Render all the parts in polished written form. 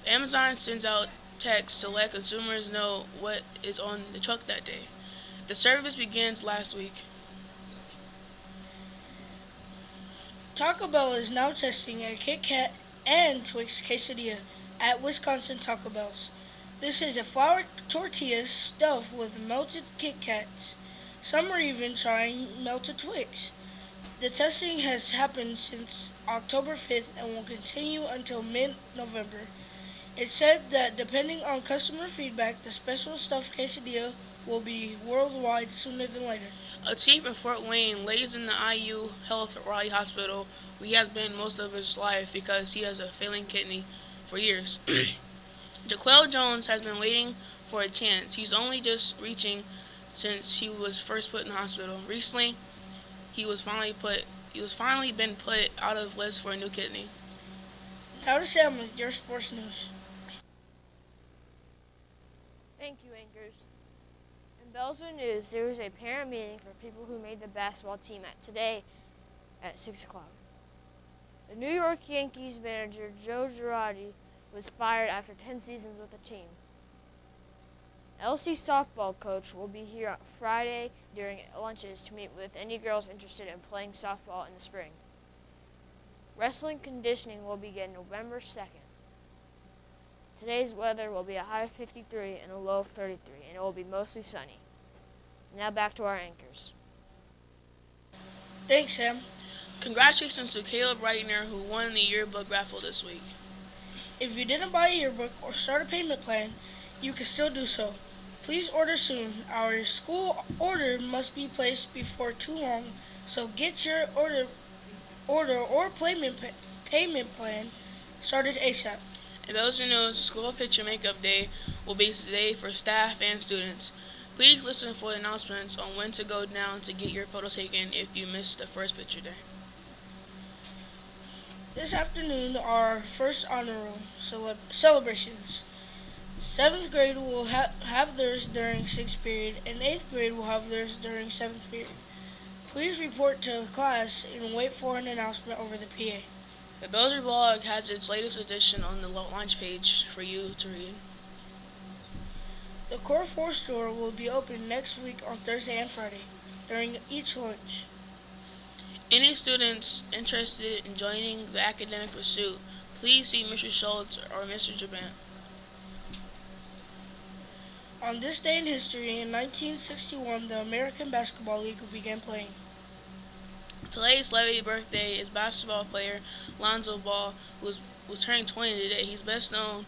Amazon sends out texts to let consumers know what is on the truck that day. The service begins last week. Taco Bell is now testing a Kit Kat and Twix quesadilla at Wisconsin Taco Bells. This is a flour tortilla stuffed with melted Kit Kats. Some are even trying melted Twix. The testing has happened since October 5th and will continue until mid-November. It said that depending on customer feedback, the special stuffed quesadilla will be worldwide sooner than later. A chief in Fort Wayne lays in the IU Health Raleigh Hospital where he has been most of his life because he has a failing kidney for years. Jaquel Jones has been waiting for a chance. He's only just reaching since he was first put in the hospital. Recently, he was finally been put out of list for a new kidney. Now to Sam with your sports news. Thank you, anchors. In Belzer News, there was a parent meeting for people who made the basketball team today at 6 o'clock. The New York Yankees manager Joe Girardi was fired after 10 seasons with the team. LC softball coach will be here on Friday during lunches to meet with any girls interested in playing softball in the spring. Wrestling conditioning will begin November 2nd. Today's weather will be a high of 53 and a low of 33, and it will be mostly sunny. Now back to our anchors. Thanks, Sam. Congratulations to Caleb Reitner, who won the yearbook raffle this week. If you didn't buy a yearbook or start a payment plan, you can still do so. Please order soon. Our school order must be placed before too long, so get your order or payment plan started ASAP. In those who know, School Picture Makeup Day will be today for staff and students. Please listen for announcements on when to go down to get your photo taken if you missed the first picture day. This afternoon are our first honor roll celebrations. 7th grade will have theirs during 6th period, and 8th grade will have theirs during 7th period. Please report to class and wait for an announcement over the PA. The Belzer blog has its latest edition on the launch page for you to read. The Core 4 store will be open next week on Thursday and Friday during each lunch. Any students interested in joining the academic pursuit, please see Mr. Schultz or Mr. Jabant. On this day in history, in 1961, the American Basketball League began playing. Today's celebrity birthday is basketball player Lonzo Ball, who was turning 20 today. He's best known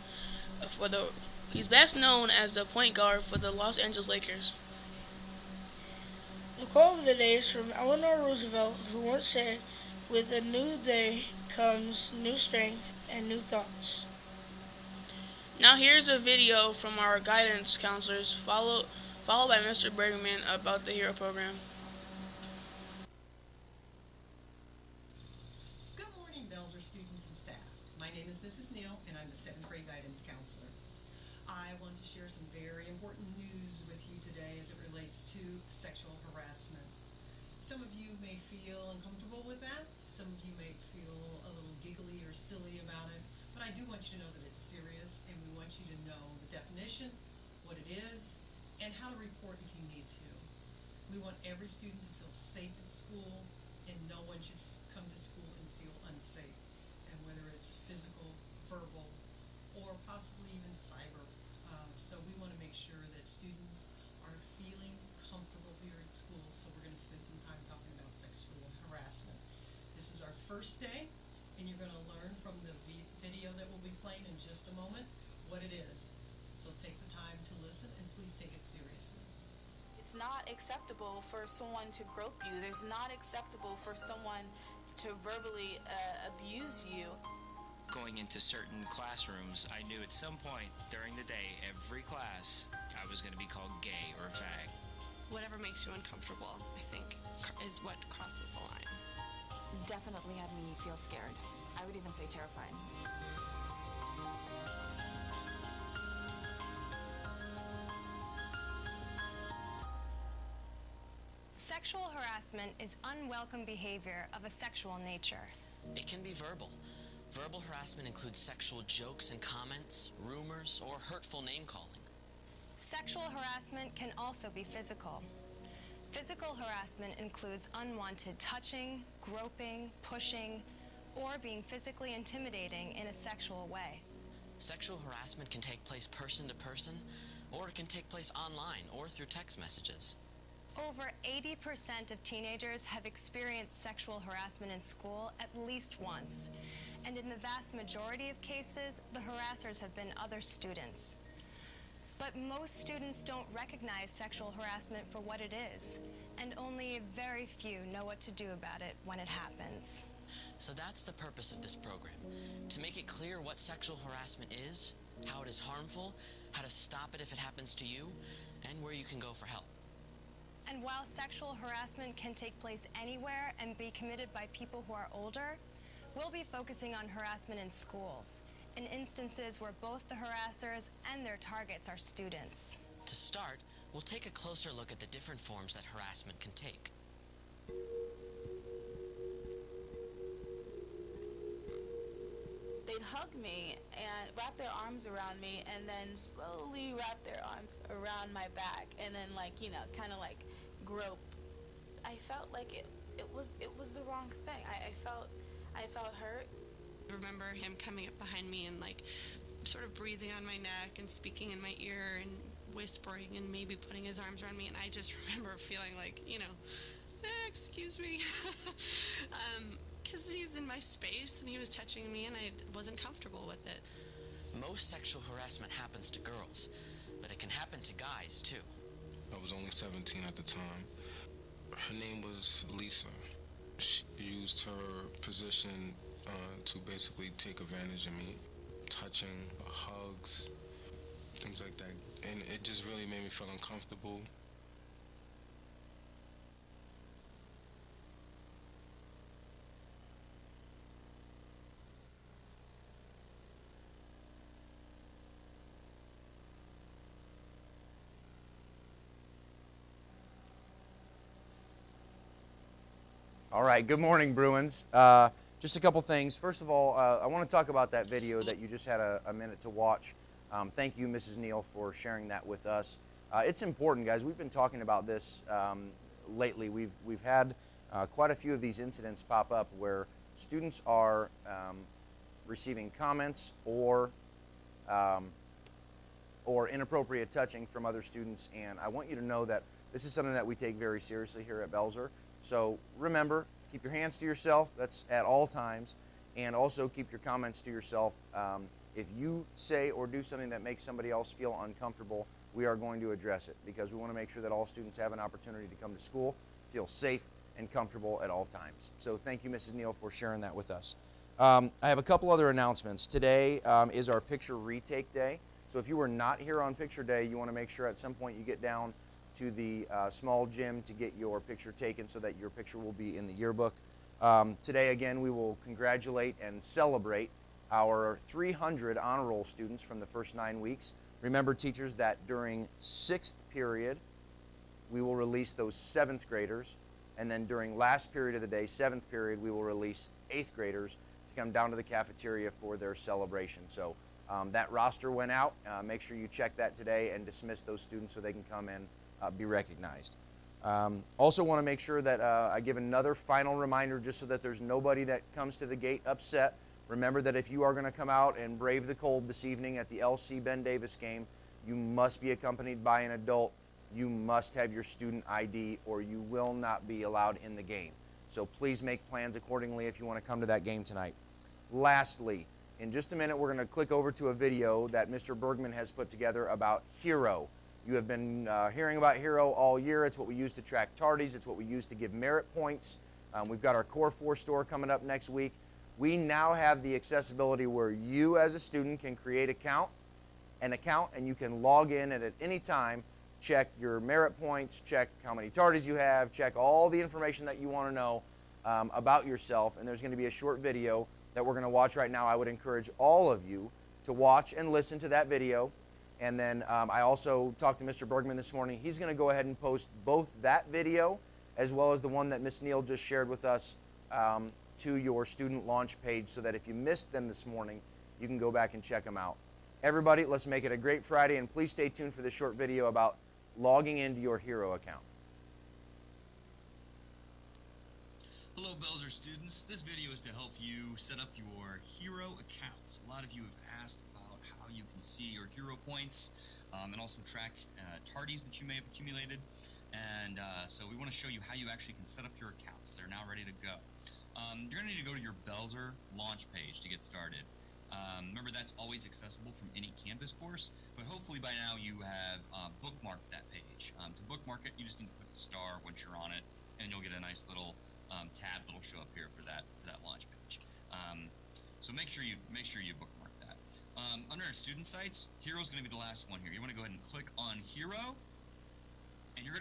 as the point guard for the Los Angeles Lakers. The quote of the day is from Eleanor Roosevelt, who once said, "With a new day comes new strength and new thoughts." Now here's a video from our guidance counselors, followed by Mr. Bergman about the HERO program. Good morning, Belzer students and staff. My name is Mrs. Neal, and I'm the 7th grade guidance counselor. I want to share some very important news with you today as it relates to sexual harassment. Some of you may feel uncomfortable with that. Some of you may feel a little giggly or silly about it. But I do want you to know that it's serious, and we want you to know the definition, what it is, and how to report if you need to. We want every student to feel safe at school, and no one should come to school and feel unsafe. And whether it's physical, verbal, or possibly even cyber. So we want to make sure that students are feeling comfortable here at school. So we're going to spend some time talking about sexual harassment. This is our first day, and you're going to learn from the video that we'll be playing in just a moment what it is. So take the time to listen, and please take it seriously. It's not acceptable for someone to grope you. It's not acceptable for someone to verbally abuse you. Going into certain classrooms, I knew at some point during the day, every class, I was going to be called gay or fag. Whatever makes you uncomfortable, I think, is what crosses the line. Definitely had me feel scared. I would even say terrified. Sexual harassment is unwelcome behavior of a sexual nature. It can be verbal. Verbal harassment includes sexual jokes and comments, rumors, or hurtful name-calling. Sexual harassment can also be physical. Physical harassment includes unwanted touching, groping, pushing, or being physically intimidating in a sexual way. Sexual harassment can take place person to person, or it can take place online or through text messages. Over 80% of teenagers have experienced sexual harassment in school at least once. And in the vast majority of cases, the harassers have been other students. But most students don't recognize sexual harassment for what it is, and only very few know what to do about it when it happens. So that's the purpose of this program, to make it clear what sexual harassment is, how it is harmful, how to stop it if it happens to you, and where you can go for help. And while sexual harassment can take place anywhere and be committed by people who are older, we'll be focusing on harassment in schools, in instances where both the harassers and their targets are students. To start, we'll take a closer look at the different forms that harassment can take. They'd hug me and wrap their arms around me and then slowly wrap their arms around my back and then kind of like grope. I felt like it was the wrong thing. I felt hurt. I remember him coming up behind me and like sort of breathing on my neck and speaking in my ear and whispering and maybe putting his arms around me, and I just remember feeling like, excuse me, because he's in my space and he was touching me and I wasn't comfortable with it. Most sexual harassment happens to girls, but it can happen to guys too. I was only 17 at the time. Her name was Lisa. She used her position to basically take advantage of me, touching, hugs, things like that. And it just really made me feel uncomfortable. All right, good morning, Bruins. Just a couple things. First of all, I want to talk about that video that you just had a minute to watch. Thank you, Mrs. Neal, for sharing that with us. It's important, guys. We've been talking about this lately. We've had quite a few of these incidents pop up where students are receiving comments or inappropriate touching from other students, and I want you to know that this is something that we take very seriously here at Belzer. So remember, keep your hands to yourself, that's at all times, and also keep your comments to yourself. If you say or do something that makes somebody else feel uncomfortable, we are going to address it because we want to make sure that all students have an opportunity to come to school, feel safe and comfortable at all times. So thank you, Mrs. Neal, for sharing that with us. I have a couple other announcements. Today is our picture retake day. So if you were not here on picture day, you want to make sure at some point you get down to the small gym to get your picture taken so that your picture will be in the yearbook. Today, again, we will congratulate and celebrate our 300 honor roll students from the first 9 weeks. Remember, teachers, that during 6th period, we will release those 7th graders, and then during last period of the day, 7th period, we will release 8th graders to come down to the cafeteria for their celebration. So that roster went out. Make sure you check that today and dismiss those students so they can come in be recognized. Also want to make sure that I give another final reminder just so that there's nobody that comes to the gate upset. Remember that if you are going to come out and brave the cold this evening at the LC Ben Davis game, you must be accompanied by an adult. You must have your student ID or you will not be allowed in the game. So please make plans accordingly if you want to come to that game tonight. Lastly, in just a minute, we're going to click over to a video that Mr. Bergman has put together about Hero. You have been hearing about Hero all year. It's what we use to track tardies. It's what we use to give merit points. We've got our Core 4 store coming up next week. We now have the accessibility where you as a student can create an account and you can log in and at any time check your merit points, check how many tardies you have, check all the information that you want to know about yourself. And there's going to be a short video that we're going to watch right now. I would encourage all of you to watch and listen to that video. And then I also talked to Mr. Bergman this morning. He's going to go ahead and post both that video as well as the one that Ms. Neal just shared with us to your student launch page so that if you missed them this morning, you can go back and check them out. Everybody, let's make it a great Friday, and please stay tuned for this short video about logging into your Hero account. Hello Belzer students, this video is to help you set up your Hero accounts. A lot of you have asked about how you can see your Hero points and also track tardies that you may have accumulated. And so we want to show you how you actually can set up your accounts. They're now ready to go. You're going to need to go to your Belzer launch page to get started. Remember, that's always accessible from any Canvas course, but hopefully by now you have bookmarked that page. To bookmark it, you just need to click the star once you're on it, and you'll get a nice little tab that'll show up here for that launch page. So make sure you bookmark that. Under our student sites, Hero is going to be the last one here. You want to go ahead and click on Hero, and you're going to